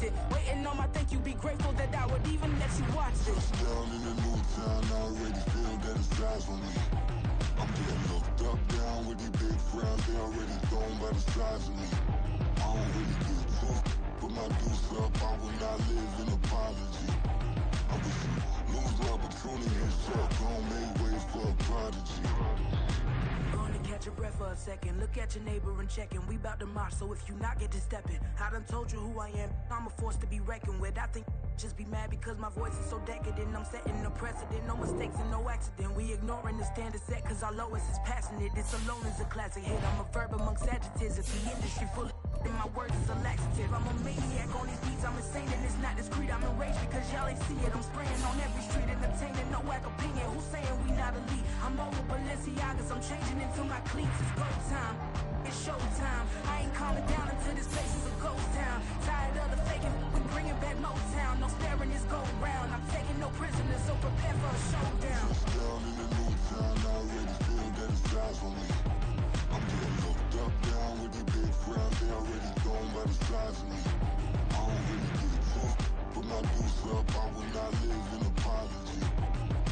it. Waiting on my thank you, be grateful that I would even let you watch it. Touchdown in a new town, I already feel that it's eyes on me. I'm getting looked up, down with these big frowns, they already thrown by the size of me. I don't really get took, put my deuce up, I will not live in apology. I wish you lose the opportunity and shut, don't make way for a prodigy. Gonna catch your breath for a second. Look at your neighbor and check in. We bout to march, so if you not get to stepping. I done told you who I am. I'm a force to be reckoned with. I think just be mad because my voice is so decadent. I'm setting a precedent. No mistakes and no accident. We ignoring the standard set cause our lowest is passionate. This alone is a classic hit. I'm a verb amongst adjectives. It's the industry full of and my words is a laxative. I'm a maniac on these beats. I'm insane and it's not discreet. I'm enraged because y'all ain't see it. I'm spraying on every street, entertaining no whack opinion. Who's saying we not elite? I'm over Balenciagas. I'm changing into my cleats. It's go time. It's showtime. I ain't calling down until this place is a ghost town. Tired of the faking. We bringing back Motown. No sparing this go round. I'm taking no prisoners, so prepare for a showdown. Touchdown in a new town, I already feel that it's eyes on me. I'm getting looked up, down with these big frowns, they already thrown by the size of me. I don't really get took, put my deuce up, I will not live in apology.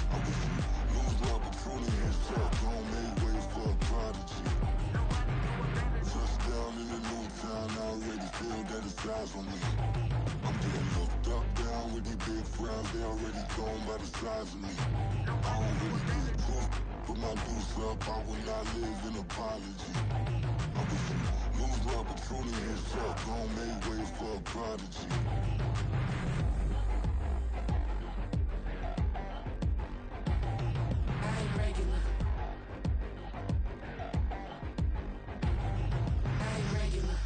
I wish you lose the opportunity and shut, don't make way for a prodigy. Touchdown in a new town, I already feel that it's eyes on me. I'm getting looked up, down with these big frowns, they already thrown by the size of me. I don't really get took, put my deuce up, I will not live in apology. I wish you lose the opportunity and shut, don't make way for a prodigy. I ain't regular. I ain't regular.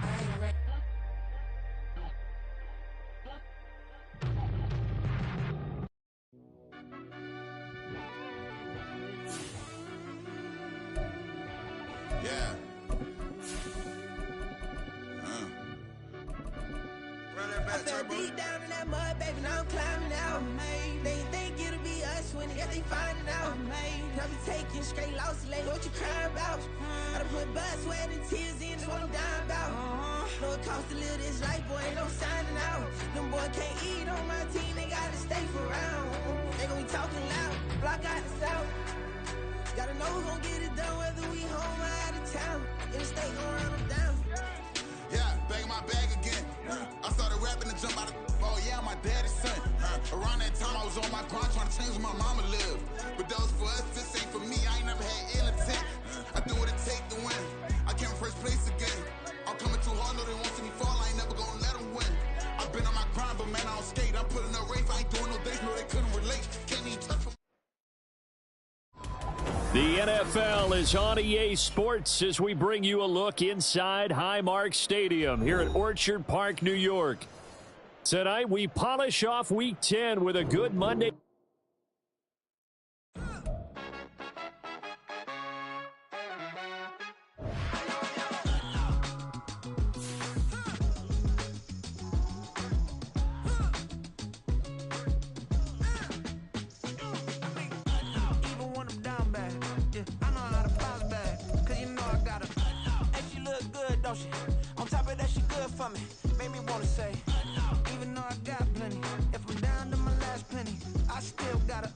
I ain't regular. Yeah. Run that back, I fell Turbo. deep down in that mud, baby, now I'm climbing out. They ain't think it'll be us when it, they finding out. Now we taking straight losses lately, what you crying about? I done put blood, sweat, and tears in, that's what I'm dying about. Know it costs to live this life, boy, ain't no signing out. Them boy can't eat on my team, they gotta stay for round. They gon' be talking loud, block out the south. Gotta know who gon' get it done, whether we home or out of town. In the state gon' run them down. Yeah, back in my bag again. I started rapping to jump out of. Oh yeah, I'm my daddy's son. Around that time I was on my grind trying to change where my mama lived. But that was for us, this ain't for me. I ain't never had ill intent. I do what it take to win. I came first place again. I'm coming too hard, no they won't see me fall. I ain't never gonna let them win. I've been on my grind, but man I don't skate. I'm putting up race, I ain't doing no days, no they couldn't relate. Can't even touch them. The NFL is on EA Sports as we bring you a look inside Highmark Stadium here at Orchard Park, New York. Tonight, we polish off Week 10 with a good Monday. Even when I'm down bad, yeah, I know how to bounce back. Cause you know I got her. And she look good, don't she? On top of that, she good for me. Made me wanna say, even though I got plenty, if I'm down to my last penny, I still got her.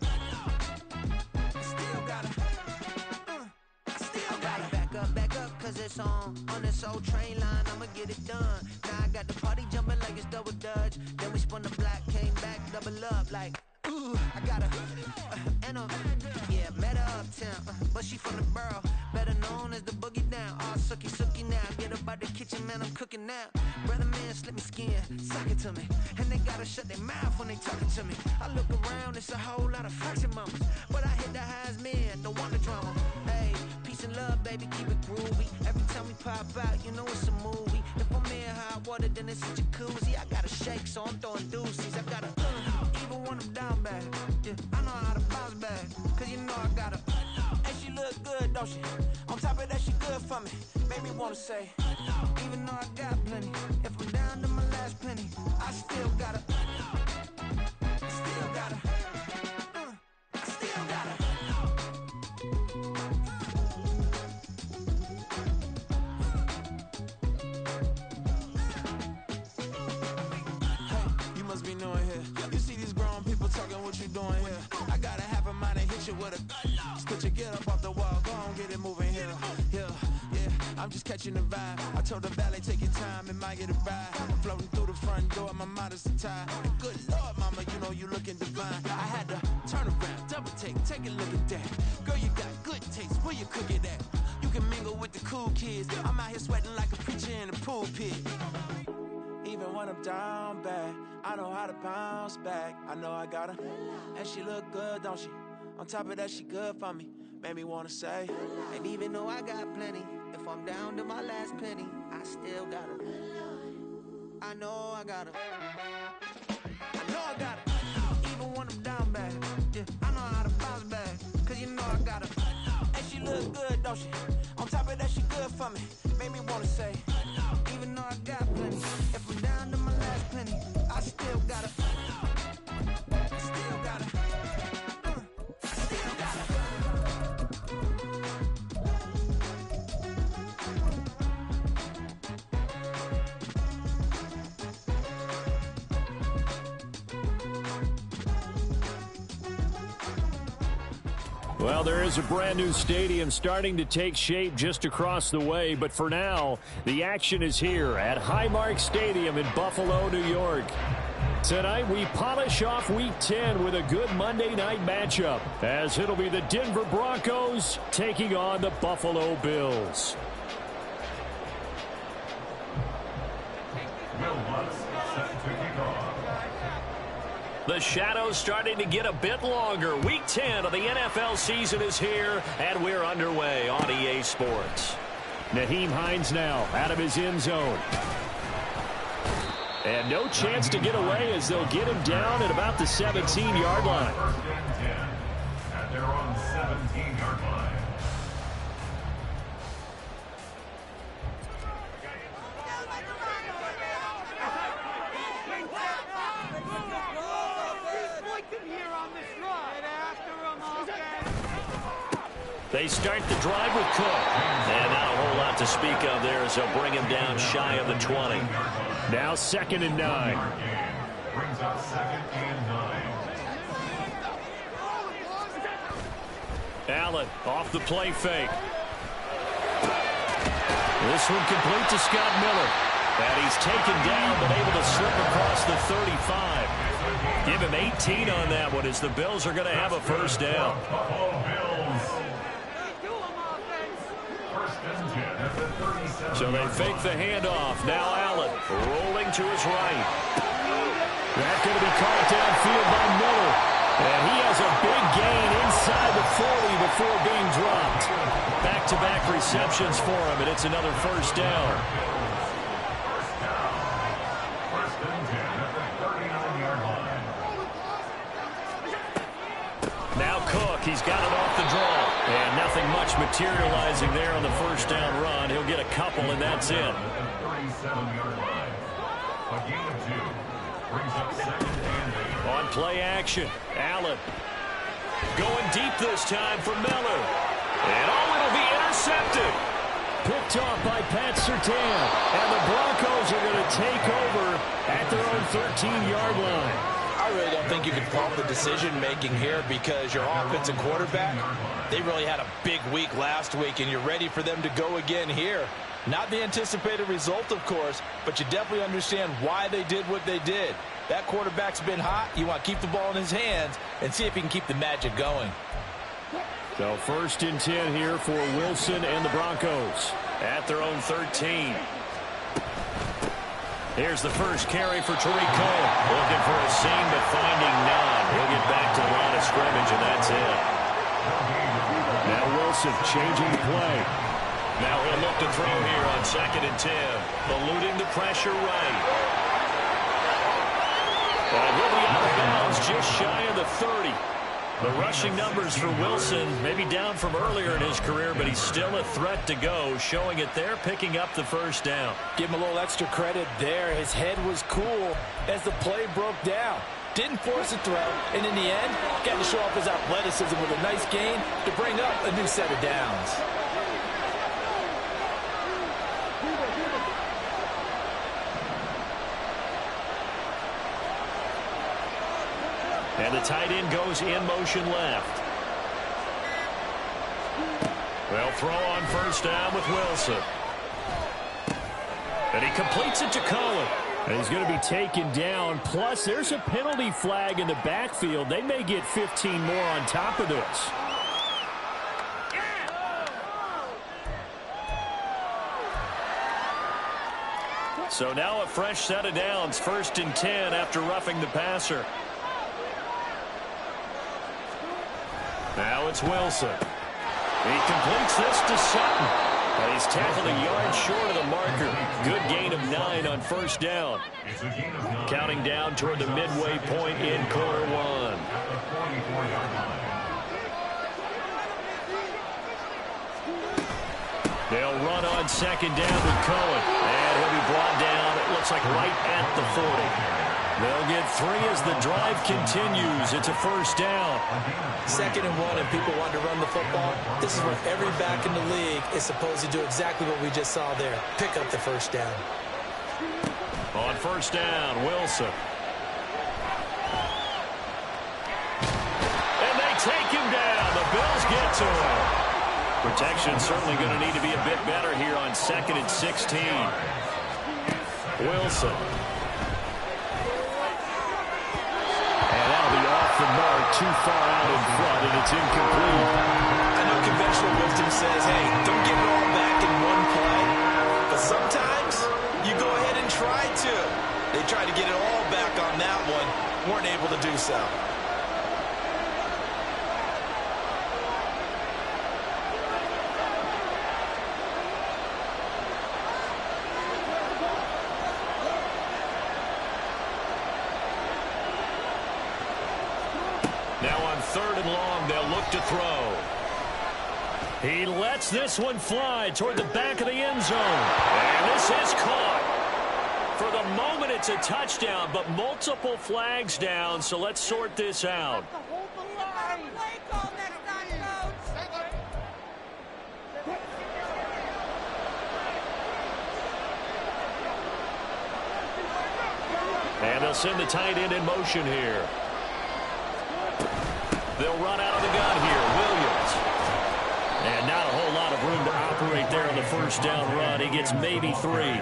Still got her. I still got her. Back up, cause it's on this old train line, I'ma get it done. Now I got the party jumping like it's double dutch. Then we spun the block, came back, double up like, ooh, I got her. And yeah, met her uptown, but she from the borough, better known as the boogie down. All sookie now, get up out the kitchen, man, I'm cooking now. Brother man, slip me skin, suck it to me. And they gotta shut their mouth when they talking to me. I look around, it's a whole lot of fraction mamas, but I hit the highs, man, don't want the drama. Hey, peace and love, baby, keep it groovy. Every time we pop out, you know it's a movie. If I'm in hot water, then it's a jacuzzi. I gotta shake, so I'm throwing deuces. I gotta, even when I'm down bad, yeah, I know how to bounce back. Cause you know I got her. And she look good, don't she? On top of that, she good for me. Made me wanna say, even though I got plenty, if I'm down to my last penny, I still got her. Still got her. I still got her. I'm just catching the vibe. I told the valet, take your time, it might get a ride. I'm floating through the front door, my modest attire. And good Lord, mama, you know you looking divine. I had to turn around, double take a look at that. Girl, you got good taste, where you cook it at? You can mingle with the cool kids. I'm out here sweating like a preacher in a pool pit. Even when I'm down bad, I know how to bounce back. I know I got her, and she look good, don't she? On top of that, she good for me. Made me wanna say, and even though I got plenty, if I'm down to my last penny, I still got her. I know I got her. I know I got her. Even when I'm down bad, yeah, I know how to bounce back. Cause you know I got her. and she look good, don't she? On top of that, she good for me. Made me wanna say, Even though I got plenty, if I'm down to my last penny, I still got her. Still got her. Still got her. Well, there is a brand new stadium starting to take shape just across the way, but for now, the action is here at Highmark Stadium in Buffalo, New York. Tonight, we polish off Week 10 with a good Monday night matchup, as it'll be the Denver Broncos taking on the Buffalo Bills. The shadows starting to get a bit longer. Week 10 of the NFL season is here, and we're underway on EA Sports. Nyheim Hines now out of his end zone. And no chance to get away as they'll get him down at about the 17-yard line. At their own 17-yard line. They start the drive with Cook. And not a whole lot to speak of there as they'll bring him down shy of the 20. Now 2nd and 9. Brings up 2nd and 9. Allen off the play fake. This one complete to Scott Miller. And he's taken down but able to slip across the 35. Give him 18 on that one as the Bills are going to have a first down. So they fake the handoff. Now Allen rolling to his right. That's going to be caught downfield by Miller. And he has a big gain inside the 40 before being dropped. Back-to-back receptions for him, and it's another first down. First and 10 at the 39-yard line. Now Cook, he's got it off the draw. And nothing much materializing there on the first down run. He'll get a couple, and that's it. 37-yard line. A gain of 2. Brings up 2nd and 8. On play action, Allen going deep this time for Miller. And it'll be intercepted. Picked off by Pat Surtain. And the Broncos are going to take over at their own 13-yard line. I really don't think you can fault the decision-making here because your offensive quarterback, they really had a big week last week, and you're ready for them to go again here. Not the anticipated result, of course, but you definitely understand why they did what they did. That quarterback's been hot. You want to keep the ball in his hands and see if he can keep the magic going. So 1st and 10 here for Wilson and the Broncos at their own 13. Here's the first carry for Tariq Cohen. Looking for a seam, but finding none. He'll get back to the line of scrimmage, and that's it. Now Wilson changing the play. Now he'll look to throw here on 2nd and 10. Eluding the pressure right. And he'll be out of bounds just shy of the 30. The rushing numbers for Wilson maybe down from earlier in his career, but he's still a threat to go, showing it there, picking up the first down. Give him a little extra credit there. His head was cool as the play broke down. Didn't force a throw, and in the end, got to show off his athleticism with a nice gain to bring up a new set of downs. And the tight end goes in motion left. They'll throw on first down with Wilson. And he completes it to Cohen. And he's going to be taken down. Plus, there's a penalty flag in the backfield. They may get 15 more on top of this. So now a fresh set of downs. 1st and 10 after roughing the passer. Now it's Wilson. He completes this to Sutton. And he's tackled a yard short of the marker. Good gain of 9 on 1st down. Counting down toward the midway point in quarter 1. They'll run on 2nd down with Cohen. And he'll be brought down, it looks like right at the 40. They'll get 3 as the drive continues. It's a 1st down. 2nd and 1, and people want to run the football. This is where every back in the league is supposed to do exactly what we just saw there. Pick up the 1st down. On 1st down, Wilson. And they take him down. The Bills get to him. Protection certainly going to need to be a bit better here on 2nd and 16. Wilson. And that'll be off the mark, too far out in front, and it's incomplete. I know conventional wisdom says, hey, don't give it all back in one play. But sometimes you go ahead and try to. They tried to get it all back on that one, weren't able to do so. Now on 3rd and long, they'll look to throw. He lets this one fly toward the back of the end zone. And this is caught. For the moment, it's a touchdown, but multiple flags down, so let's sort this out. And they'll send the tight end in motion here. They'll run out of the gun here. Williams. And not a whole lot of room to operate there on the 1st down run. He gets maybe 3.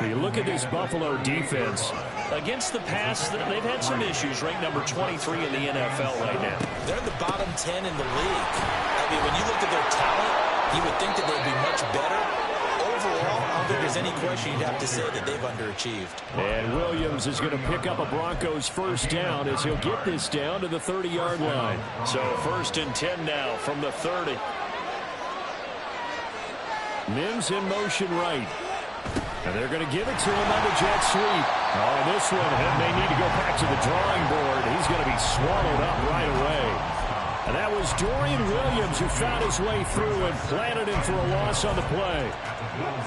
You look at this Buffalo defense. Against the pass, they've had some issues. Ranked number 23 in the NFL right now. They're in the bottom 10 in the league. I mean, when you look at their talent, you would think that they'd be much better. Overall, I don't think there's any question you'd have to say that they've underachieved. And Williams is going to pick up a Broncos 1st down as he'll get this down to the 30-yard line. So 1st and 10 now from the 30. Mims in motion right. And they're going to give it to him on the jet sweep. Oh, this one may need to go back to the drawing board. He's going to be swallowed up right away. And that was Dorian Williams who found his way through and planted him for a loss on the play.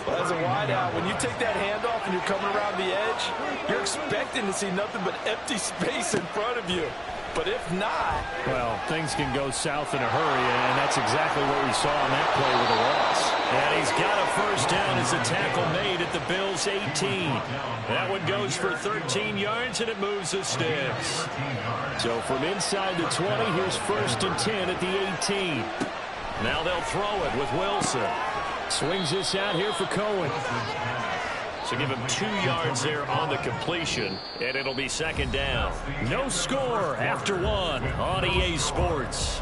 Well, as a wideout, when you take that handoff and you're coming around the edge, you're expecting to see nothing but empty space in front of you. But if not... well, things can go south in a hurry, and that's exactly what we saw on that play with a loss. And he's got a 1st down as the tackle made at the Bills' 18. That one goes for 13 yards, and it moves the sticks. So from inside the 20, here's 1st and 10 at the 18. Now they'll throw it with Wilson. Swings this out here for Cohen. So give him 2 yards there on the completion, and it'll be 2nd down. No score after 1 on EA Sports.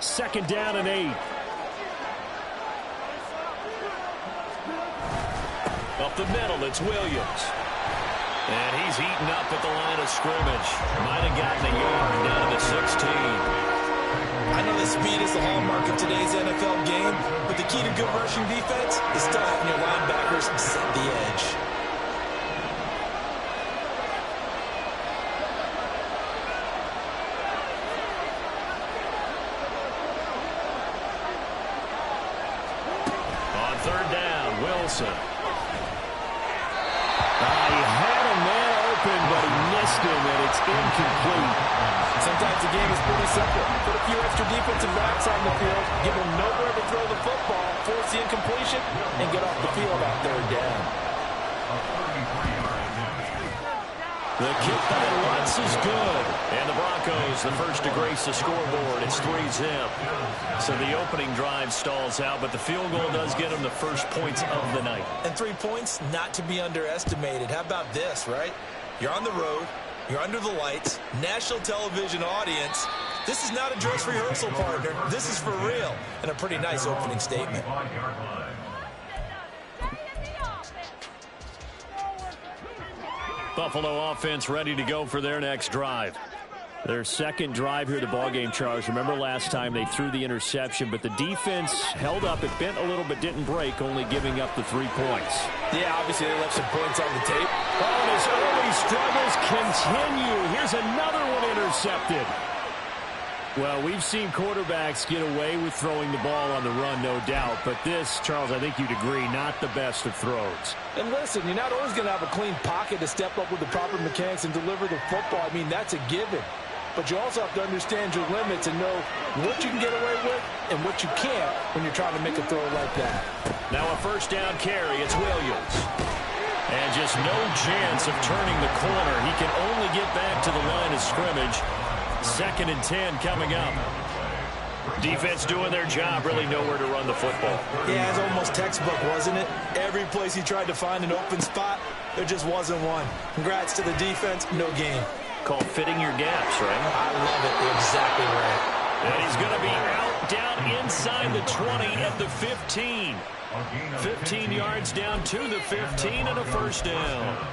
Second down and 8. Up the middle, it's Williams. And he's eaten up at the line of scrimmage. Might have gotten a yard down to the 16. I know that speed is the hallmark of today's NFL game, but the key to good rushing defense is still having your linebackers set the edge. On 3rd down, Wilson. He had a man open, but he missed him, and it's incomplete. Sometimes the game is pretty simple. Put a few extra defensive backs on the field, give them nowhere to throw the football, force the incompletion, and get off the field on 3rd down. The kick by Lutz is good. And the Broncos, the first to grace the scoreboard. It's 3-zip. So the opening drive stalls out, but the field goal does get them the first points of the night. And 3 points, not to be underestimated. How about this, right? You're on the road. You're under the lights. National television audience. This is not a dress rehearsal, partner. This is for real. And a pretty nice opening statement. Buffalo offense ready to go for their next drive. Their second drive here of the ballgame, Charles. Remember last time they threw the interception, but the defense held up. It bent a little but didn't break, only giving up the 3 points. Yeah, obviously they left some points on the tape. Oh, and his early struggles continue. Here's another one intercepted. Well, we've seen quarterbacks get away with throwing the ball on the run, no doubt. But this, Charles, I think you'd agree, not the best of throws. And listen, you're not always going to have a clean pocket to step up with the proper mechanics and deliver the football. I mean, that's a given. But you also have to understand your limits and know what you can get away with and what you can't when you're trying to make a throw like that. Now a first down carry. It's Williams. And just no chance of turning the corner. He can only get back to the line of scrimmage. 2nd and 10 coming up. Defense doing their job, really nowhere to run the football. Yeah, it's almost textbook, wasn't it? Every place he tried to find an open spot, there just wasn't one. Congrats to the defense, no gain. Called fitting your gaps, right? I love it. Exactly right. And he's going to be out down inside the 20 at the 15. 15 yards down to the 15 and a first down.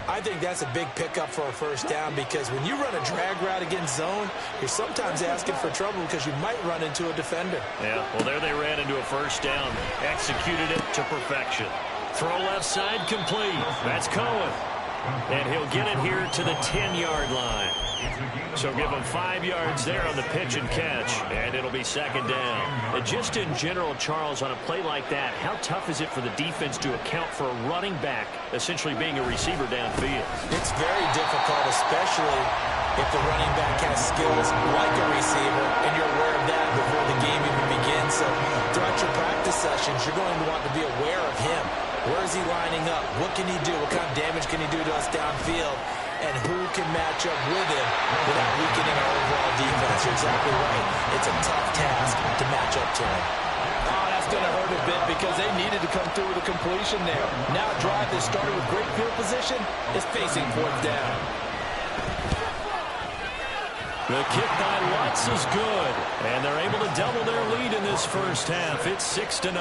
I think that's a big pickup for a first down because when you run a drag route against zone, you're sometimes asking for trouble because you might run into a defender. Yeah, well, there they ran into a first down. Executed it to perfection. Throw left side complete. That's Cohen. And he'll get it here to the 10-yard line. So give him 5 yards there on the pitch and catch, and it'll be 2nd down. And just in general, Charles, on a play like that, how tough is it for the defense to account for a running back essentially being a receiver downfield? It's very difficult, especially if the running back has skills like a receiver, and you're aware of that before the game even begins. So throughout your practice sessions, you're going to want to be aware of him. Where is he lining up? What can he do? What kind of damage can he do to us downfield? And who can match up with him without weakening our overall defense? You're exactly right. It's a tough task to match up to him. Oh, that's going to hurt a bit because they needed to come through with a completion there. Now a drive that started with great field position is facing 4th down. The kick by Lutz is good, and they're able to double their lead in this first half. It's 6-0.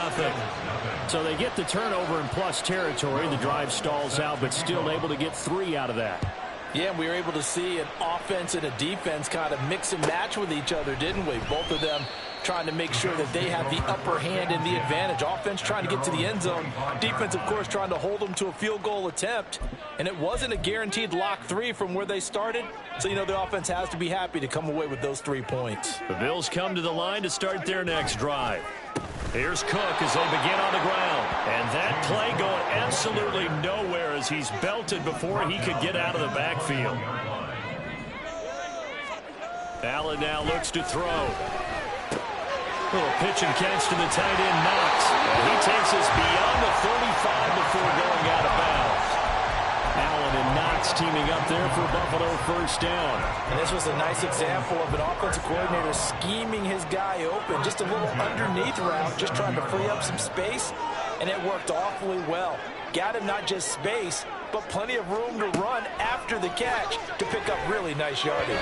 So they get the turnover in plus territory. The drive stalls out, but still able to get 3 out of that. Yeah, we were able to see an offense and a defense kind of mix and match with each other, didn't we? Both of them trying to make sure that they have the upper hand and the advantage. Offense trying to get to the end zone. Defense, of course, trying to hold them to a field goal attempt. And it wasn't a guaranteed lock 3 from where they started. So, you know, the offense has to be happy to come away with those 3 points. The Bills come to the line to start their next drive. Here's Cook as they begin on the ground. And that play going absolutely nowhere as he's belted before he could get out of the backfield. Allen now looks to throw. Little pitch and catch to the tight end, Knox. And he takes us beyond the 35 before going out of bounds. Allen and Knox teaming up there for Buffalo first down. And this was a nice example of an offensive coordinator scheming his guy open. Just a little underneath route, just trying to free up some space. And it worked awfully well. Got him not just space, but plenty of room to run after the catch to pick up really nice yardage.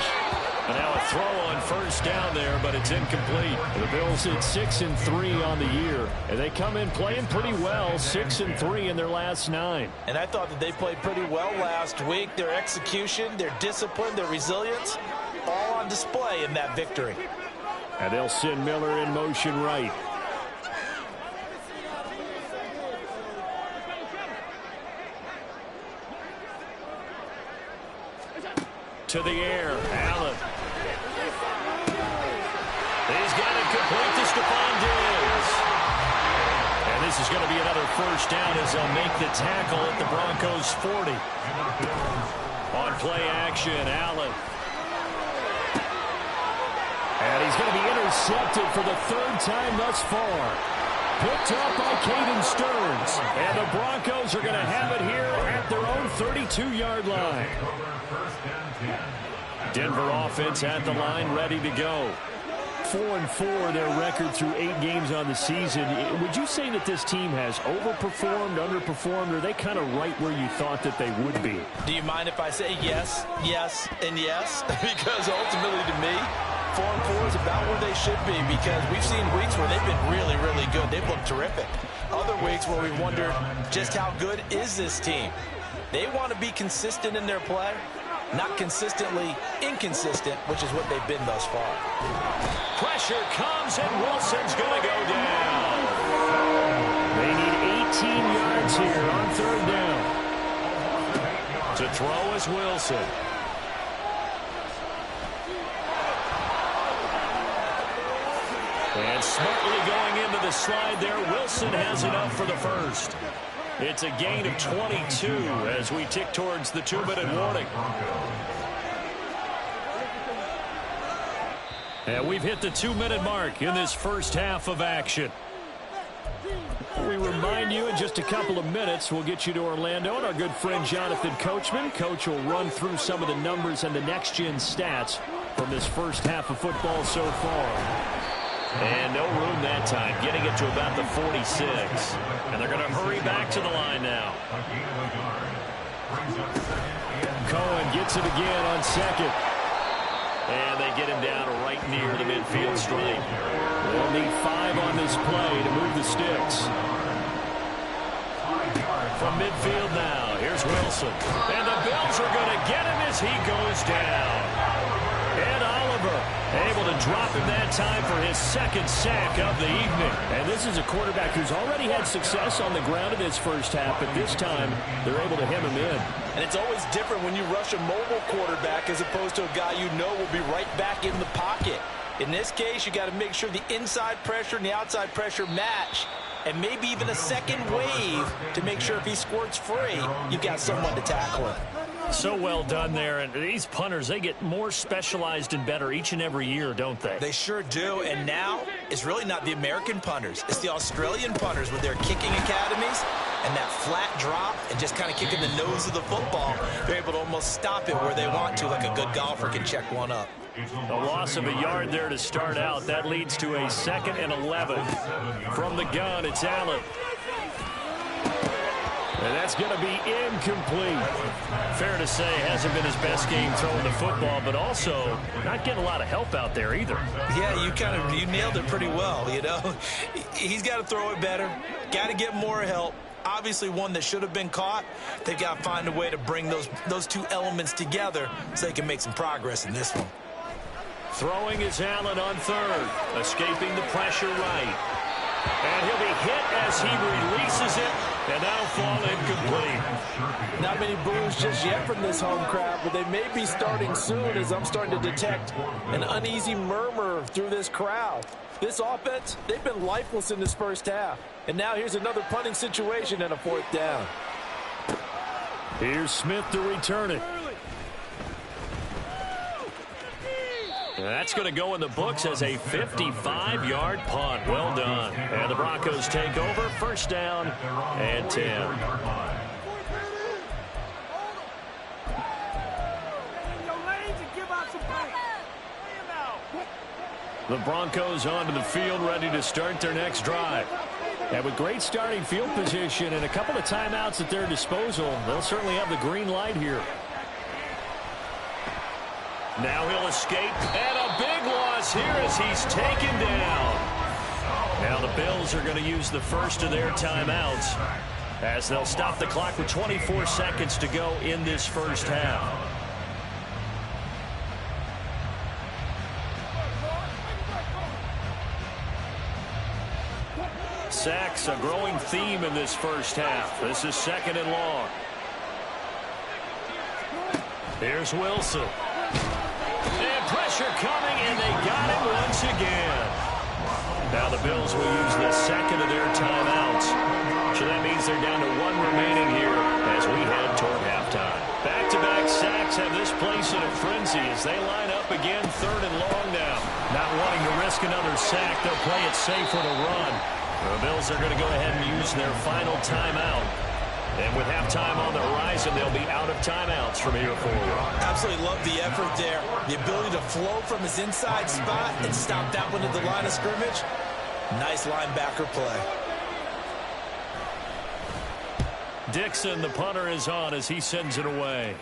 And now a throw on first down there, but it's incomplete. The Bills hit 6-3 on the year, and they come in playing pretty well, 6-3 in their last 9. And I thought that they played pretty well last week. Their execution, their discipline, their resilience, all on display in that victory. And they'll send Miller in motion right. To the air, Allen. He's got it complete to Stephon Diggs. And this is going to be another first down as they'll make the tackle at the Broncos' 40. On play action, Allen. And he's going to be intercepted for the 3rd time thus far. Picked up by Caden Stearns. And the Broncos are going to have it here at their own 32-yard line. Denver offense at the line, ready to go. 4-4 their record through 8 games on the season. Would you say that this team has overperformed, underperformed, or are they kind of right where you thought that they would be? Do you mind if I say yes, yes, and yes? Because ultimately to me, 4-4 is about where they should be, because we've seen weeks where they've been really, really good. They've looked terrific. Other weeks where we've wondered just how good is this team. They want to be consistent in their play, not consistently inconsistent, which is what they've been thus far. Pressure comes, and Wilson's going to go down. They need 18 yards here on 3rd down. To throw is Wilson. And smartly going into the slide there, Wilson has enough for the first. It's a gain of 22 as we tick towards the 2-minute warning. And we've hit the 2-minute mark in this first half of action. We remind you in just a couple of minutes we'll get you to Orlando and our good friend Jonathan Coachman. Coach will run through some of the numbers and the next-gen stats from this first half of football so far. And no room that time, getting it to about the 46. And they're going to hurry back to the line now. Cohen gets it again on 2nd. And they get him down right near the midfield stripe. They'll need 5 on this play to move the sticks. From midfield now, here's Wilson. And the Bills are going to get him as he goes down. Ed Oliver able to drop him that time for his 2nd sack of the evening. And this is a quarterback who's already had success on the ground in this first half, but this time they're able to hem him in. And it's always different when you rush a mobile quarterback as opposed to a guy you know will be right back in the pocket. In this case, you got to make sure the inside pressure and the outside pressure match, and maybe even a second wave to make sure if he squirts free, you've got someone to tackle him. So well done there, and these punters, they get more specialized and better each and every year, don't they? They sure do, and now it's really not the American punters. It's the Australian punters with their kicking academies and that flat drop and just kind of kicking the nose of the football. They're able to almost stop it where they want to, like a good golfer can check one up. A loss of a yard there to start out. That leads to a 2nd and 11. From the gun, it's Allen. And that's going to be incomplete. Fair to say, hasn't been his best game throwing the football, but also not getting a lot of help out there either. Yeah, you nailed it pretty well, you know. He's got to throw it better, got to get more help. Obviously one that should have been caught. They've got to find a way to bring those two elements together so they can make some progress in this one. Throwing is Allen on 3rd, escaping the pressure right. And he'll be hit as he releases it, and that'll fall incomplete. Not many boos just yet from this home crowd, but they may be starting soon as I'm starting to detect an uneasy murmur through this crowd. This offense, they've been lifeless in this first half. And now here's another punting situation and a 4th down. Here's Smith to return it. That's going to go in the books as a 55-yard punt. Well done. And the Broncos take over. 1st down and 10. The Broncos onto the field, ready to start their next drive. And with great starting field position and a couple of timeouts at their disposal, they'll certainly have the green light here. Now he'll escape, and a big loss here as he's taken down. Now the Bills are going to use the first of their timeouts as they'll stop the clock with 24 seconds to go in this first half. Sacks, a growing theme in this first half. This is 2nd and long. Here's Wilson. And pressure coming, and they got him once again. Now the Bills will use the 2nd of their timeouts. So that means they're down to 1 remaining here as we head toward halftime. Back-to-back sacks have this place in a frenzy as they line up again 3rd and long now. Not wanting to risk another sack, they'll play it safe with a run. The Bills are going to go ahead and use their final timeout. And with halftime on the horizon, they'll be out of timeouts from here forward. Absolutely love the effort there. The ability to flow from his inside spot and stop that one at the line of scrimmage. Nice linebacker play. Dixon, the punter, is on as he sends it away.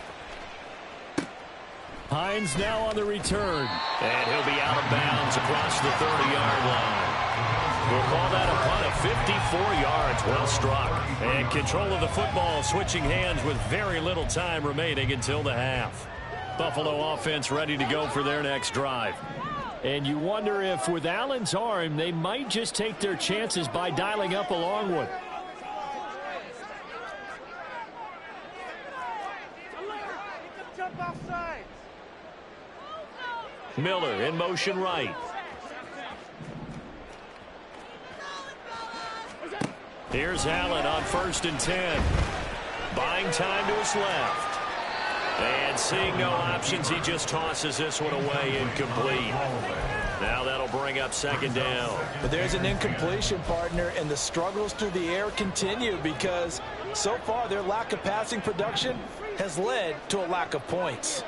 Hines now on the return. And he'll be out of bounds across the 30-yard line. We'll call that a punt of 54 yards. Well struck. And control of the football switching hands with very little time remaining until the half. Buffalo offense ready to go for their next drive. And you wonder if with Allen's arm, they might just take their chances by dialing up a long one. Miller in motion right. Here's Allen on 1st and 10. Buying time to his left. And seeing no options, he just tosses this one away, incomplete. Now that'll bring up 2nd down. But there's an incompletion, partner, and the struggles through the air continue because so far their lack of passing production has led to a lack of points.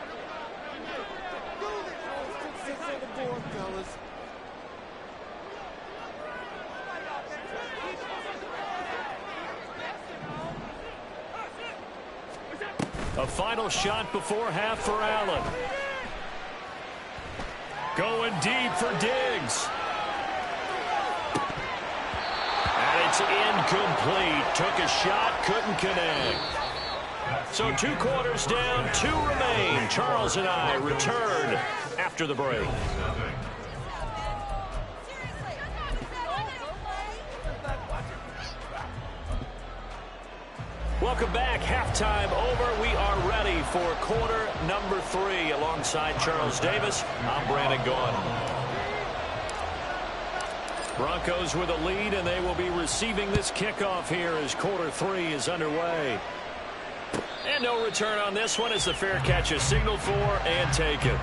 A final shot before half for Allen. Going deep for Diggs. And it's incomplete. Took a shot, couldn't connect. So 2 quarters down, 2 remain. Charles and I return after the break. Welcome back. Halftime over. We are ready for quarter number 3. Alongside Charles Davis, I'm Brandon Gaudin. Broncos with a lead, and they will be receiving this kickoff here as quarter 3 is underway. And no return on this one as the fair catch is signaled for and taken.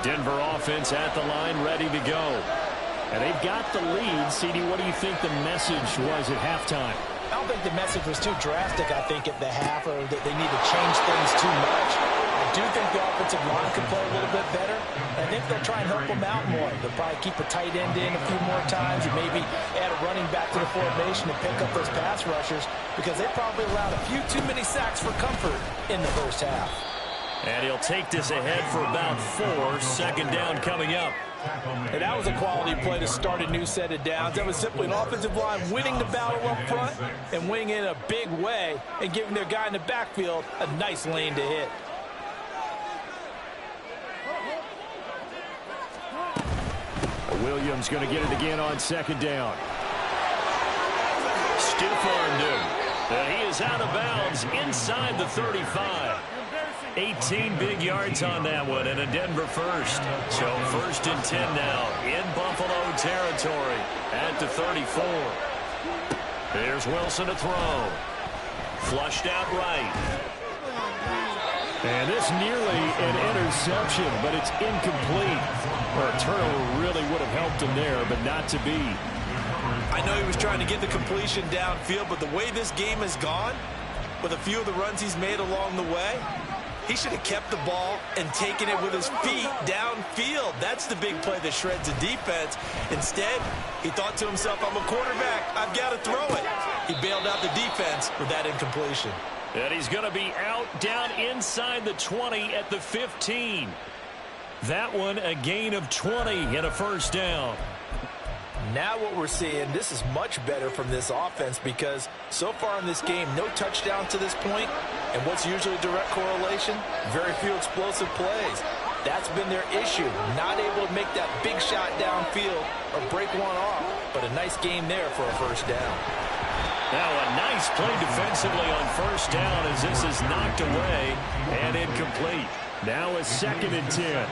Denver offense at the line, ready to go. And they've got the lead. CD, what do you think the message was at halftime? I don't think the message was too drastic, I think, at the half, or that they need to change things too much. I do think the offensive line could play a little bit better. I think they'll try and help them out more. They'll probably keep a tight end in a few more times and maybe add a running back to the formation to pick up those pass rushers because they probably allowed a few too many sacks for comfort in the first half. And he'll take this ahead for about 4. 2nd down coming up. And that was a quality play to start a new set of downs. That was simply an offensive line winning the battle up front and winning it in a big way and giving their guy in the backfield a nice lane to hit. Williams going to get it again on 2nd down. Stiff-armed him. And he is out of bounds inside the 35. 18 big yards on that one and a Denver first. So 1st and 10 now in Buffalo territory at the 34. Here's Wilson to throw. Flushed out right. And this nearly an interception, but it's incomplete. Or a turnover really would have helped him there, but not to be. I know he was trying to get the completion downfield, but the way this game has gone, with a few of the runs he's made along the way, he should have kept the ball and taken it with his feet downfield. That's the big play that shreds the defense. Instead, he thought to himself, I'm a quarterback. I've got to throw it. He bailed out the defense with that incompletion. And he's going to be out down inside the 20 at the 15. That one a gain of 20 and a 1st down. Now what we're seeing, this is much better from this offense because so far in this game, no touchdown to this point, and what's usually a direct correlation? Very few explosive plays. That's been their issue, not able to make that big shot downfield or break one off, but a nice game there for a 1st down. Now a nice play defensively on 1st down as this is knocked away and incomplete. Now a 2nd and 10.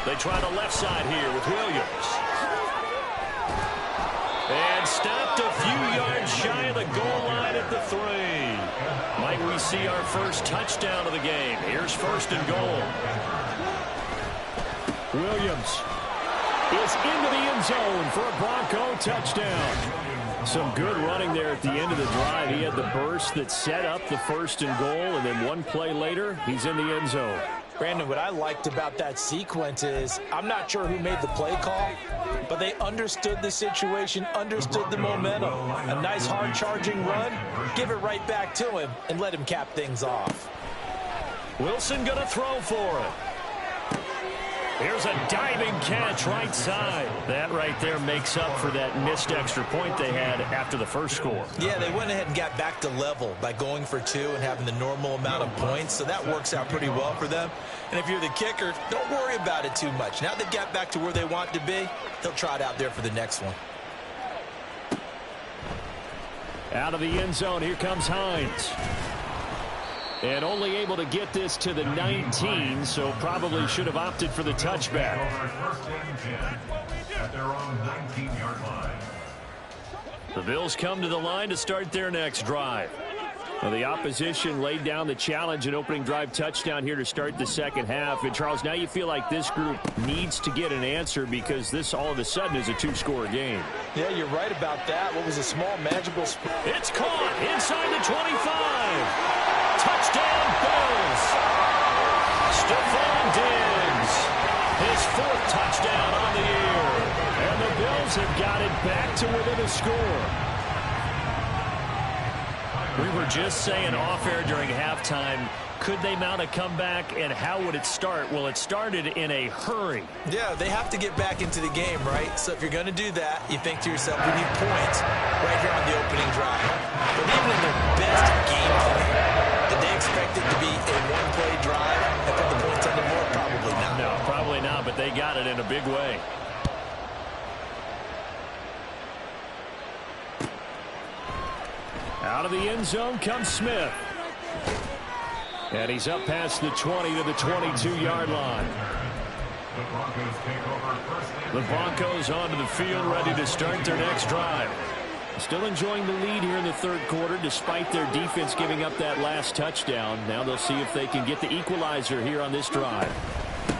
They try the left side here with Williams. And stopped a few yards shy of the goal line at the 3. Might we see our first touchdown of the game? Here's 1st and goal. Williams is into the end zone for a Bronco touchdown. Some good running there at the end of the drive. He had the burst that set up the 1st and goal, and then one play later, he's in the end zone. Brandon, what I liked about that sequence is I'm not sure who made the play call, but they understood the situation, understood the momentum. A nice hard charging run, give it right back to him, and let him cap things off. Wilson going to throw for it. Here's a diving catch right side. That right there makes up for that missed extra point they had after the first score. Yeah, they went ahead and got back to level by going for 2 and having the normal amount of points, so that works out pretty well for them. And if you're the kicker, don't worry about it too much. Now they've got back to where they want to be, they'll try it out there for the next one. Out of the end zone, here comes Hines. And only able to get this to the 19, so probably should have opted for the touchback. At their own 19-yard line. The Bills come to the line to start their next drive. Well, the opposition laid down the challenge and opening drive touchdown here to start the second half. And, Charles, now you feel like this group needs to get an answer because this all of a sudden is a 2-score game. Yeah, you're right about that. What was a small magical... It's caught inside the 25. Touchdown, Bills. Stephon Diggs, his 4th touchdown on the year. And the Bills have got it back to within a score. We were just saying off-air during halftime, could they mount a comeback, and how would it start? Well, it started in a hurry. Yeah, they have to get back into the game, right? So if you're going to do that, you think to yourself, we need points right here on the opening drive. But even in their best game plan, did they expect it to be a one-play drive and put the points on the board? Probably not. No, probably not, but they got it in a big way. Out of the end zone comes Smith. And he's up past the 20 to the 22-yard line. The Broncos onto the field, ready to start their next drive. Still enjoying the lead here in the third quarter, despite their defense giving up that last touchdown. Now they'll see if they can get the equalizer here on this drive.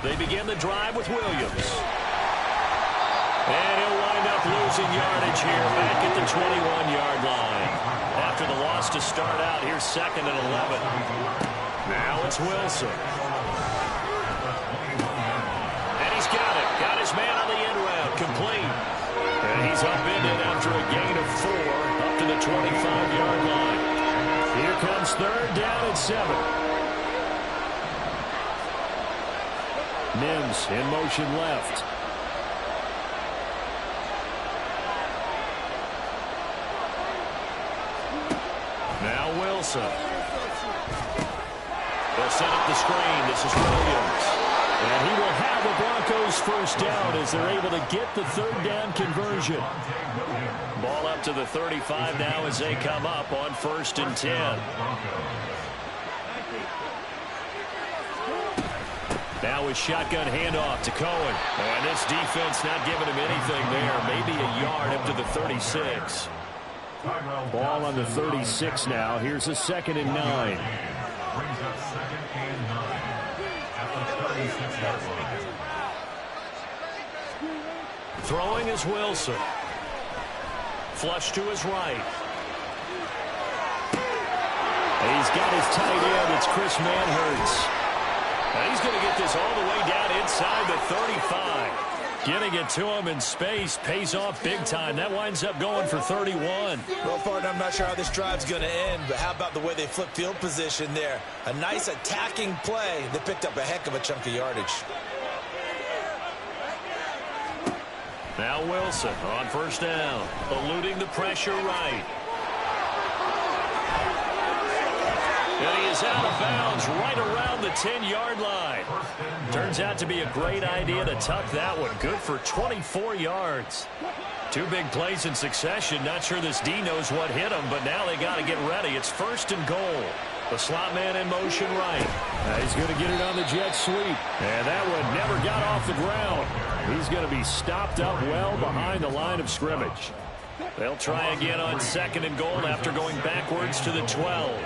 They begin the drive with Williams. And he'll wind up losing yardage here back at the 21-yard line. After the loss to start out, here's 2nd and 11. Now it's Wilson. And he's got it. Got his man on the end route. Complete. And he's upended after a gain of 4 up to the 25-yard line. Here comes 3rd down and 7. Mims in motion left. Now Wilson. They'll set up the screen. This is Williams. And he will have the Broncos first down as they're able to get the 3rd down conversion. Ball up to the 35 now as they come up on 1st and 10. Now a shotgun handoff to Cohen. And this defense not giving him anything there. Maybe a yard up to the 36. Ball on the 36 now. Here's a 2nd and 9. Brings up 2nd and 9 at the 36-yard line. Throwing is Wilson. Flush to his right. And he's got his tight end. It's Chris Manhertz. And he's going to get this all the way down inside the 35. Getting it to him in space pays off big time. That winds up going for 31. Well, partner, I'm not sure how this drive's going to end, but how about the way they flip field position there? A nice attacking play that picked up a heck of a chunk of yardage. Now Wilson on 1st down, eluding the pressure right. And he is out of bounds right around the 10-yard line. Turns out to be a great idea to tuck that one. Good for 24 yards. 2 big plays in succession. Not sure this D knows what hit him, but now they got to get ready. It's 1st and goal. The slot man in motion right. He's going to get it on the jet sweep. And that one never got off the ground. He's going to be stopped up well behind the line of scrimmage. They'll try again on 2nd and goal after going backwards to the 12.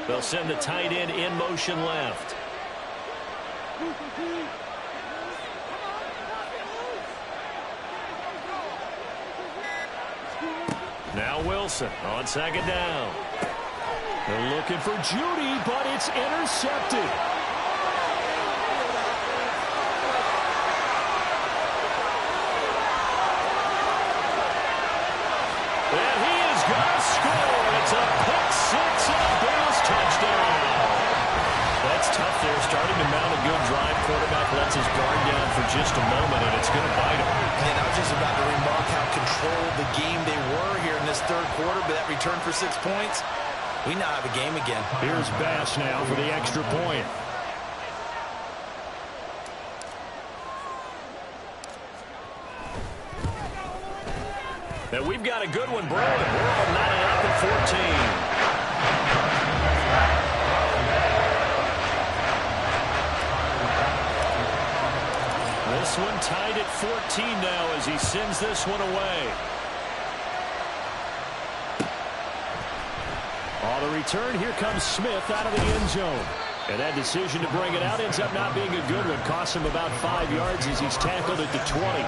They'll send the tight end in motion left. Now Wilson on second down. They're looking for Judy, but it's intercepted. And he is going to score. It's a pick six and a Bills touchdown. That's tough there, starting to mount a good drive. Quarterback lets his guard down for just a moment, and it's going to bite him. And I was just about to remark how controlled the game they were here in this third quarter, but that return for 6 points, we now have a game again. Here's Bass now for the extra point. And we've got a good one brewing. We're all knotted up at 14. This one tied at 14 now as he sends this one away. On the return, here comes Smith out of the end zone. And that decision to bring it out ends up not being a good one. Costs him about 5 yards as he's tackled at the 20.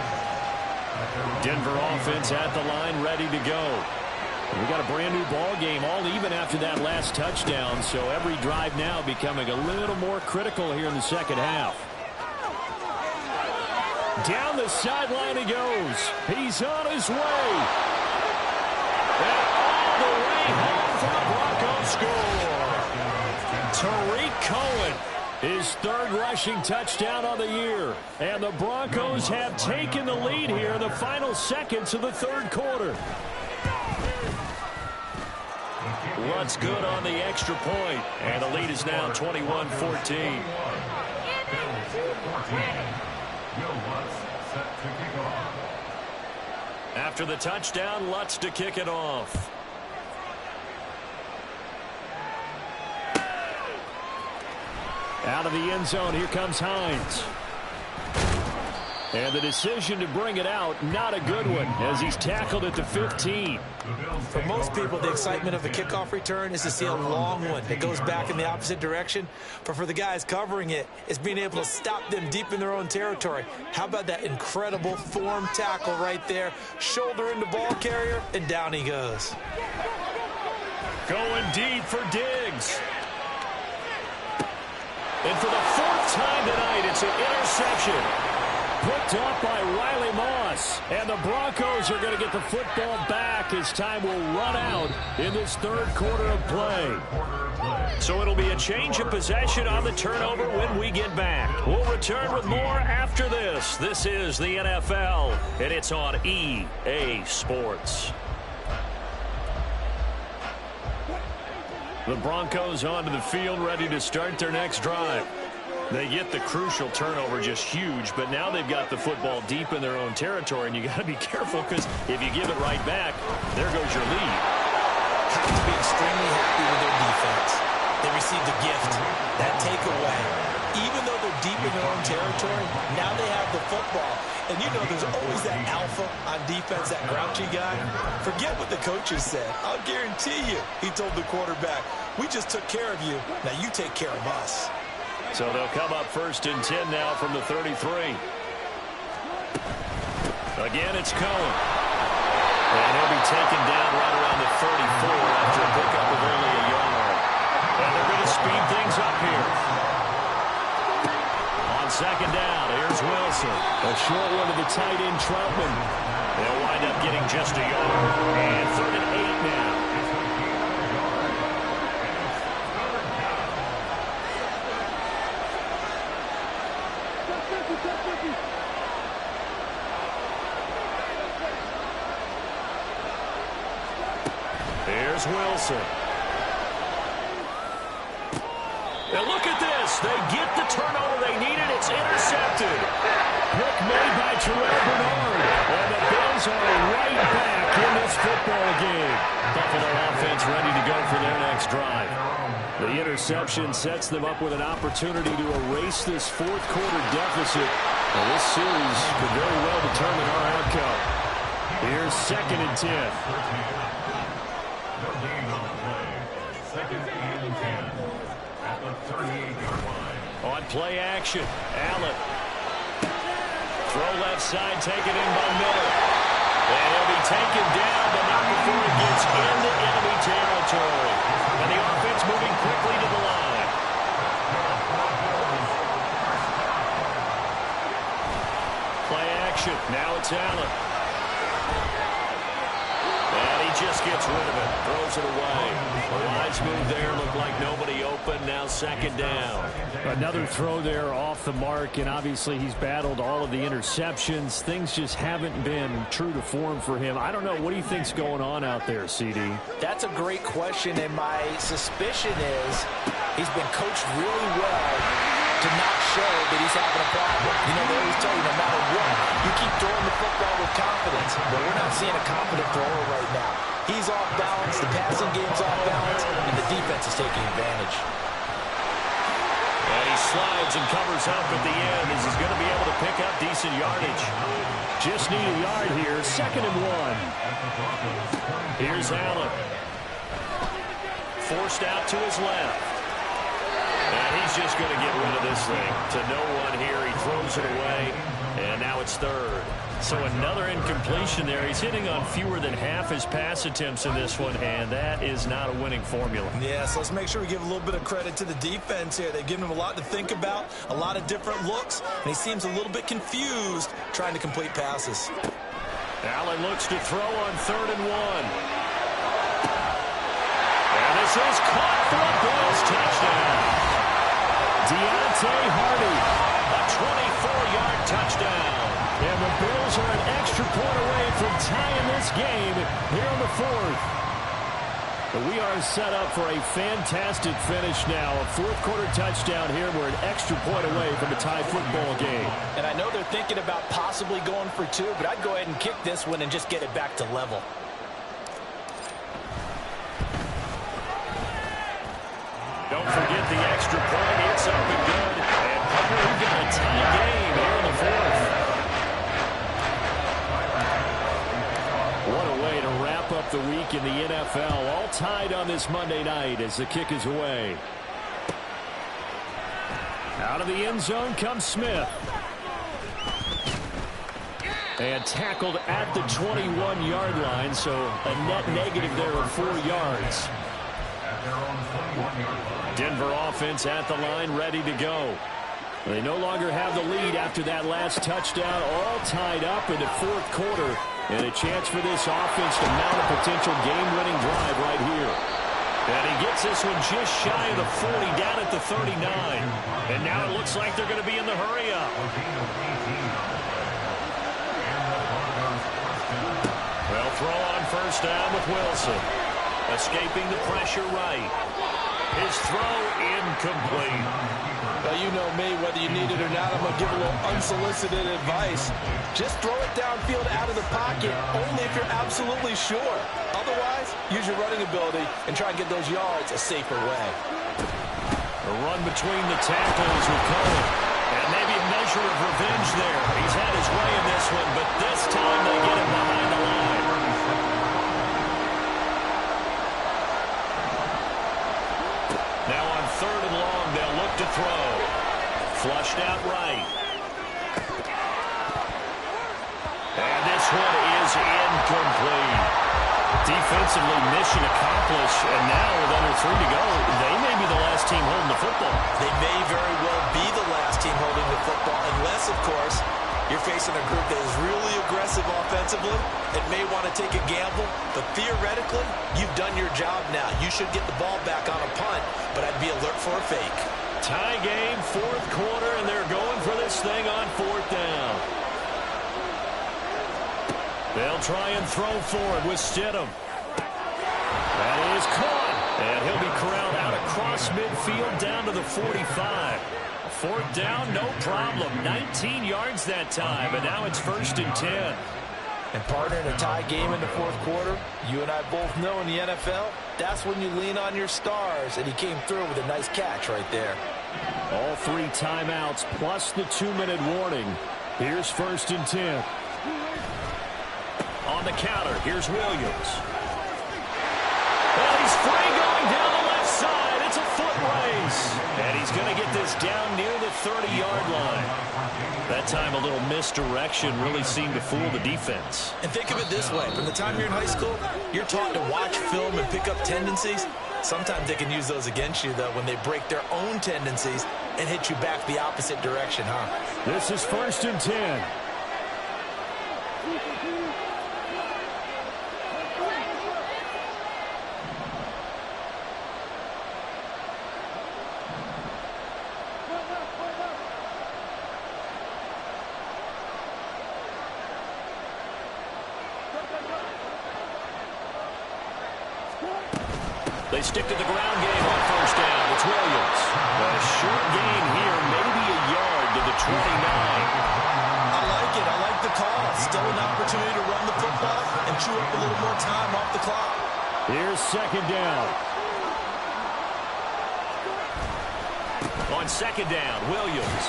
Denver offense at the line, ready to go. We got a brand new ball game, all even after that last touchdown. So every drive now becoming a little more critical here in the second half. Down the sideline he goes. He's on his way. And all the way home for the Broncos score. Tariq Cohen, his third rushing touchdown of the year. And the Broncos have taken the lead here in the final seconds of the third quarter. Lutt's good on the extra point. And the lead is now 21-14. After the touchdown, Lutz to kick it off. Out of the end zone, here comes Hines. And the decision to bring it out, not a good one, as he's tackled at the 15. For most people, the excitement of a kickoff return is to see a long one that goes back in the opposite direction. But for the guys covering it, it's being able to stop them deep in their own territory. How about that incredible form tackle right there? Shoulder into ball carrier, and down he goes. Going deep for Diggs. And for the fourth time tonight, it's an interception. Picked up by Riley Moss. And the Broncos are going to get the football back as time will run out in this third quarter of play. So it'll be a change of possession on the turnover when we get back. We'll return with more after this. This is the NFL, and it's on EA Sports. The Broncos onto the field, ready to start their next drive. They get the crucial turnover, just huge, but now they've got the football deep in their own territory, and you got to be careful because if you give it right back, there goes your lead. Have to be extremely happy with their defense. They received a gift, that takeaway. Even though they're deep in their own territory, now they have the football. And you know there's always that alpha on defense, that grouchy guy. Forget what the coaches said. I'll guarantee you, he told the quarterback, we just took care of you, now you take care of us. So they'll come up 1st and 10 now from the 33. Again, it's Cohen. And he'll be taken down right around the 34 after a pickup of only a yard. And they're going to speed things up here. On second down, here's Wilson. A short one to the tight end, Troutman. They'll wind up getting just a yard. And 3rd and 8 now. Here's Wilson. And look at this. They get the turnover they needed. It's intercepted. Pick made by Terrell Bernard. And the Bills are right back in this football game. Buffalo offense ready to go for their next drive. The interception sets them up with an opportunity to erase this fourth quarter deficit. And this series could very well determine our outcome. Here's 2nd and 10. No gain on the play. 2nd and 10. 38-yard line. On play action, Allen. Throw left side, taken in by Miller. And he'll be taken down, but not before it gets into enemy territory. And the offense moving quickly to the line. Play action, now it's Allen. And he just gets rid of it, throws it away. A wise move there, looked like nobody open, now second down. Another throw there off the mark, and obviously he's battled all of the interceptions. Things just haven't been true to form for him. I don't know, what do you think's going on out there, CD? That's a great question, and my suspicion is he's been coached really well to not show that he's having a problem. You know, they always tell you no matter what, you keep throwing the football with confidence. But we're not seeing a confident thrower right now. He's off balance, the passing game's off balance, and the defense is taking advantage. And he slides and covers up at the end as he's going to be able to pick up decent yardage. Just need a yard here, 2nd and 1. Here's Allen. Forced out to his left. And he's just going to get rid of this thing to no one here. He throws it away, and now it's 3rd. So another incompletion there. He's hitting on fewer than half his pass attempts in this one, and that is not a winning formula. Yeah, so let's make sure we give a little bit of credit to the defense here. They've given him a lot to think about, a lot of different looks, and he seems a little bit confused trying to complete passes. Allen looks to throw on 3rd and 1. And this is caught for a Bills touchdown. Deontay Hardy, a 24-yard touchdown. And the Bills are an extra point away from tying this game here on the 4th. But we are set up for a fantastic finish now. A 4th-quarter touchdown here. We're an extra point away from a tie football game. And I know they're thinking about possibly going for 2, but I'd go ahead and kick this one and just get it back to level. Don't forget the extra point. It's up and good. And we've got a tie game here in the 4th. What a way to wrap up the week in the NFL. All tied on this Monday night as the kick is away. Out of the end zone comes Smith. And tackled at the 21-yard line, so a net negative there of 4 yards. Denver offense at the line, ready to go. They no longer have the lead after that last touchdown, all tied up in the 4th quarter. And a chance for this offense to mount a potential game-winning drive right here. And he gets this one just shy of the 40, down at the 39. And now it looks like they're going to be in the hurry-up. Well, throw on 1st down with Wilson. Escaping the pressure right. His throw incomplete. Well, you know me, whether you need it or not, I'm going to give a little unsolicited advice. Just throw it downfield out of the pocket, only if you're absolutely sure. Otherwise, use your running ability and try and get those yards a safer way. A run between the tackles with Cohen. And maybe a measure of revenge there. He's had his way in this one, but this time they get him behind the line. Now on 3rd and long, they'll look to throw. Flushed out right. And this one is incomplete. Defensively, mission accomplished. And now with under 3 to go, they may be the last team holding the football. They may very well be the last team holding the football, unless, of course, you're facing a group that is really aggressive offensively and may want to take a gamble. But theoretically, you've done your job now. You should get the ball back on a punt, but I'd be alert for a fake. Tie game, 4th quarter, and they're going for this thing on 4th down. They'll try and throw forward with Stidham. That is caught, and he'll be corralled out across midfield down to the 45. 4th down, no problem. 19 yards that time, and now it's 1st and 10. And partner, in a tie game in the 4th quarter, you and I both know in the NFL, that's when you lean on your stars, and he came through with a nice catch right there. All 3 timeouts plus the 2-minute warning. Here's 1st and 10. On the counter, here's Williams. And he's free going down the left side. It's a foot race. Williams. And he's going to get this down near the 30-yard line. That time a little misdirection really seemed to fool the defense. And think of it this way. From the time you're in high school, you're taught to watch film and pick up tendencies. Sometimes they can use those against you, though, when they break their own tendencies and hit you back the opposite direction, huh? This is 1st and 10. They stick to the ground game on 1st down. It's Williams. A short gain here, maybe a yard to the 29. I like it. I like the call. Still an opportunity to run the football and chew up a little more time off the clock. Here's 2nd down. On 2nd down, Williams.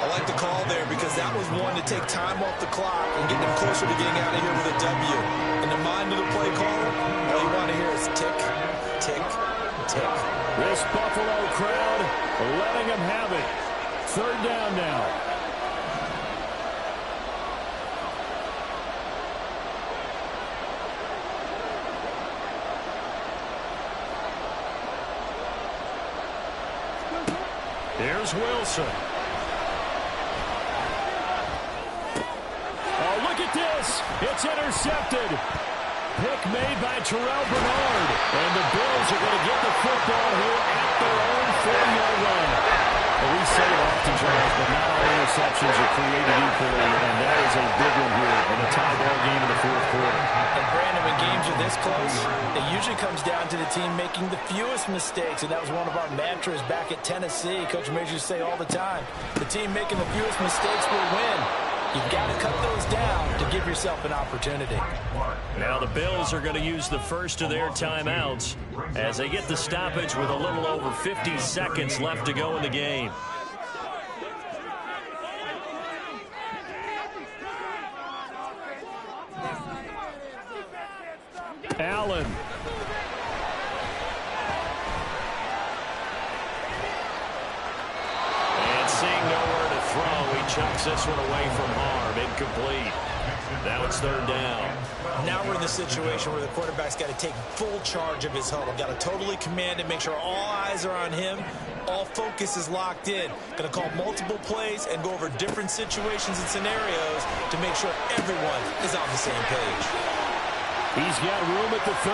I like the call there because that was one to take time off the clock and get them closer to getting out of here with a W. In the mind of the play caller, all you want to hear is tick, tick, tick. This Buffalo crowd letting them have it. 3rd down now. Here's Wilson. Oh, look at this. It's intercepted. Pick made by Terrell Bernard. And the Bills are going to get the football here at their own 4-yard line. Well, we say it often, Charles, but not all interceptions are created equally, and that is a big one here in a tie ball game in the 4th quarter. And Brandon, when games are this close, it usually comes down to the team making the fewest mistakes, and that was one of our mantras back at Tennessee. Coach Major used to say all the time, the team making the fewest mistakes will win. You've got to cut those down to give yourself an opportunity. Now the Bills are going to use the first of their timeouts as they get the stoppage with a little over 50 seconds left to go in the game. Allen. And seeing nowhere to throw, he chucks this one away from harm. Incomplete. Now it's 3rd down. Now we're in the situation where the quarterback's got to take full charge of his huddle. Got to totally command it, make sure all eyes are on him. All focus is locked in. Going to call multiple plays and go over different situations and scenarios to make sure everyone is on the same page. He's got room at the 30.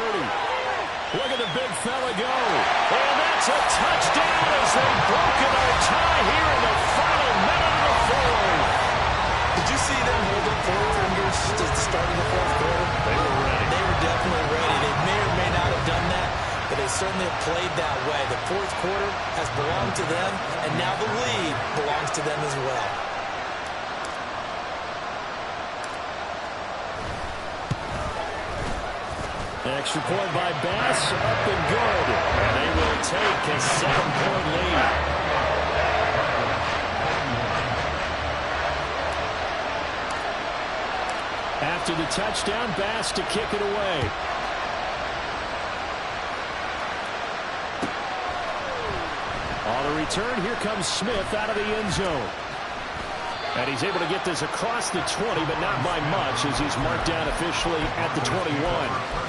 Look at the big fella go. And that's a touchdown as they've broken our tie here in the final minute of the 4th. Did you see them hold up 4 fingers to the start of the 4th quarter? They were ready. They were definitely ready. They may or may not have done that, but they certainly have played that way. The 4th quarter has belonged to them, and now the lead belongs to them as well. Extra point by Bass, up and good. And they will take a 7-point lead. After the touchdown, Bass to kick it away. On the return, here comes Smith out of the end zone. And he's able to get this across the 20, but not by much as he's marked down officially at the 21.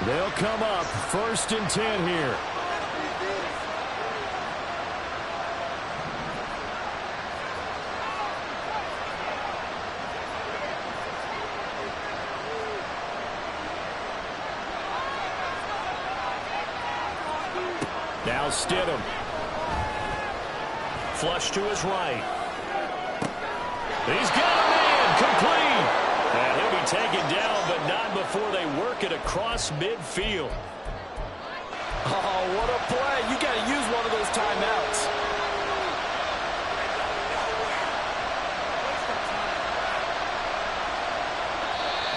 They'll come up 1st and 10 here. Now Stidham. Flush to his right. He's got a man complete. And he'll be taken down, but not before they work it across midfield. Oh, what a play. You got to use one of those timeouts.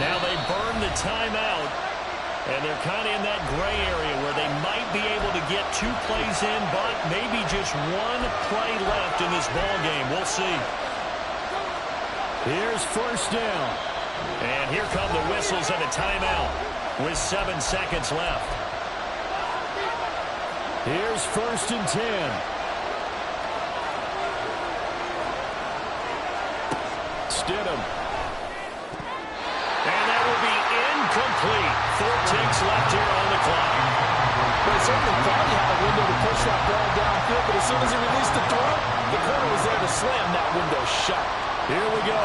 Now they burn the timeout, and they're kind of in that gray area where they might be able to get 2 plays in, but maybe just 1 play left in this ball game. We'll see. Here's 1st down. And here come the whistles and a timeout with 7 seconds left. Here's 1st and 10. Stidham. And that will be incomplete. 4 ticks left here on the clock. But he certainly thought he had a window to push that ball downfield, but as soon as he released the throw, the corner was there to slam that window shut. Here we go.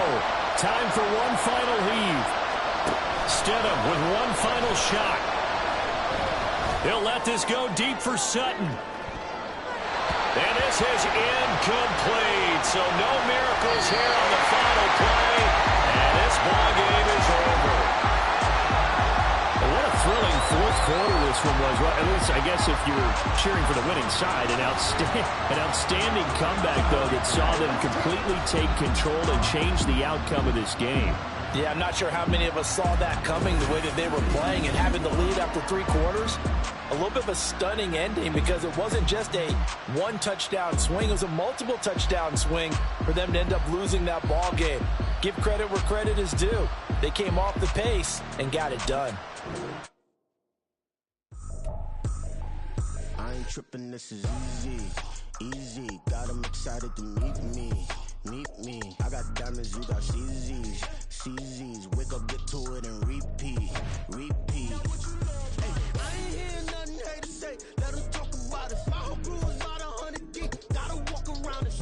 Time for one final heave. Stidham with one final shot. He'll let this go deep for Sutton. And this is incomplete. So no miracles here on the final play. And this ball game is over. What a thrilling 4th quarter this one was. Well, at least, I guess, if you were cheering for the winning side, an outstanding comeback, though, that saw them completely take control and change the outcome of this game. Yeah, I'm not sure how many of us saw that coming, the way that they were playing and having the lead after 3 quarters. A little bit of a stunning ending because it wasn't just a 1-touchdown swing. It was a multiple touchdown swing for them to end up losing that ball game. Give credit where credit is due. They came off the pace and got it done. I ain't tripping, this is easy. Got them excited to meet me. I got diamonds, you got CZs. Wake up, get to it, and repeat. Hey, I ain't hearing nothing haters say. Let them talk about it. My whole crew is about 100 deep. Gotta walk around it.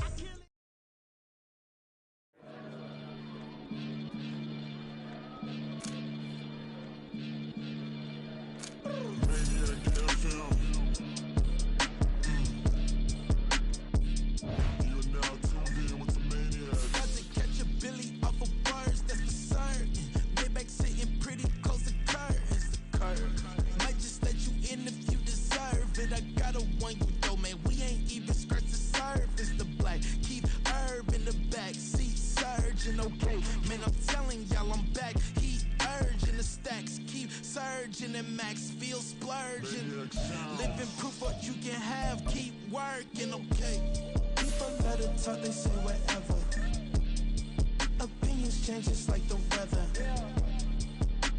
Okay, man, I'm telling y'all I'm back. Heat urging the stacks, keep surging and max feel splurging. Living proof what you can have, keep working, okay. People let it talk, they say whatever. Opinions change just like the weather.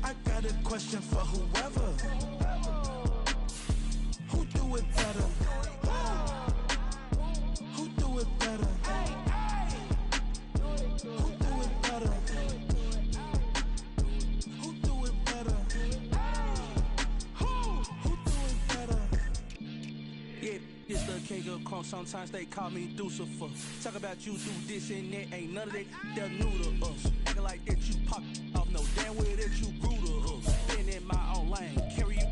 I got a question for whoever. Who do it better? Who do it better? Sometimes they call me Lucifer. Talk about you do this and that, ain't none of that. They're new to us. Acting like that you pop off, no damn well that you grew to us. Been in my own lane, carry you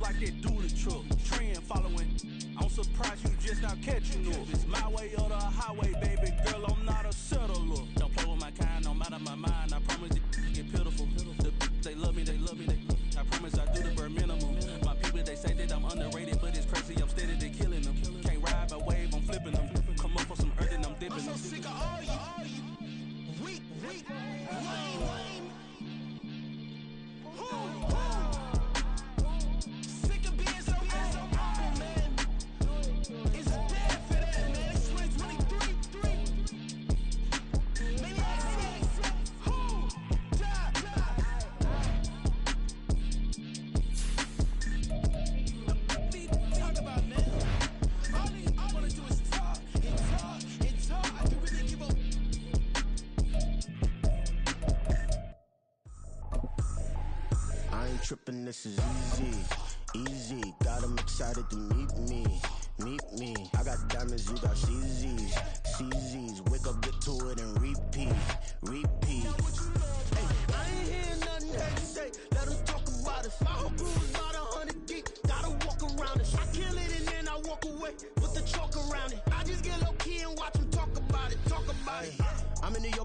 like that do the truck. Trend following, I'm surprised you just now catching up. It's my way or the highway, baby girl, I'm not a settler. Don't play with my kind, no matter my mind. I promise it get pitiful. They love me, I promise I do the bare minimum. My people, they say that I'm underrated, but it's crazy, I'm steady, they killing them. Can't ride my wave, I'm flipping them. Come up for some earth and I'm dipping them. I'm so sick of all you weak, lame. Sick of being so humble, man. It's dead for that, man. It's 2023. Maybe I see. Talk about, man. All I wanna do is talk. It's hard. I can really give up. I ain't tripping, this is easy. Got them excited to meet me. I got diamonds, you got CZs. Wake up, get to it, and repeat. Hey, I ain't hearing nothing haters say. Let them talk about it. My whole crew is about 100 deep. Gotta walk around it. I kill it and then I walk away with the chalk around it. I just get low key and watch them talk about it. I'm in New York.